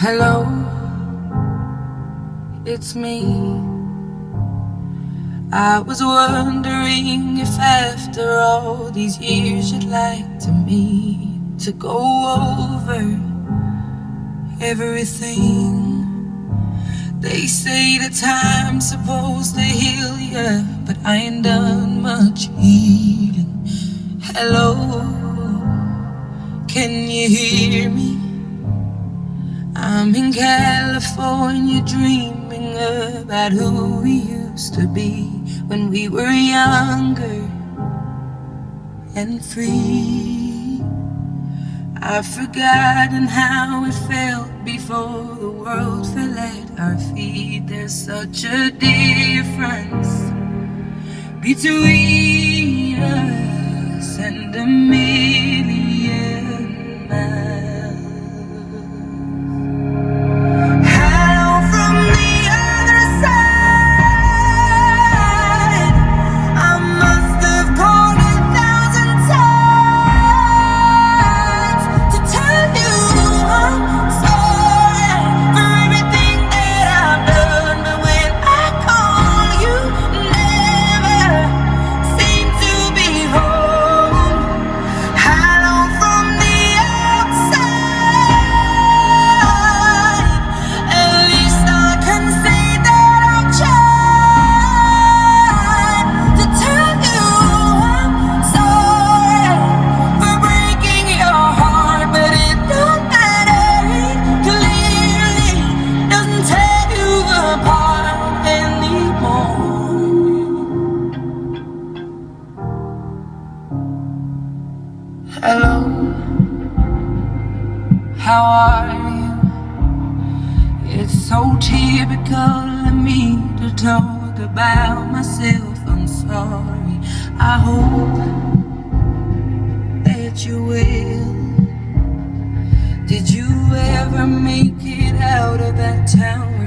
Hello, it's me. I was wondering if after all these years you'd like to meet to go over everything. They say the time's supposed to heal ya, but I ain't done much healing. Hello, can you hear me? I'm in California dreaming about who we used to be when we were younger and free. I've forgotten how it felt before the world fell at our feet. There's such a difference between us and a million miles. Hello, how are you? It's so typical of me to talk about myself, I'm sorry. I hope that you will. Did you ever make it out of that town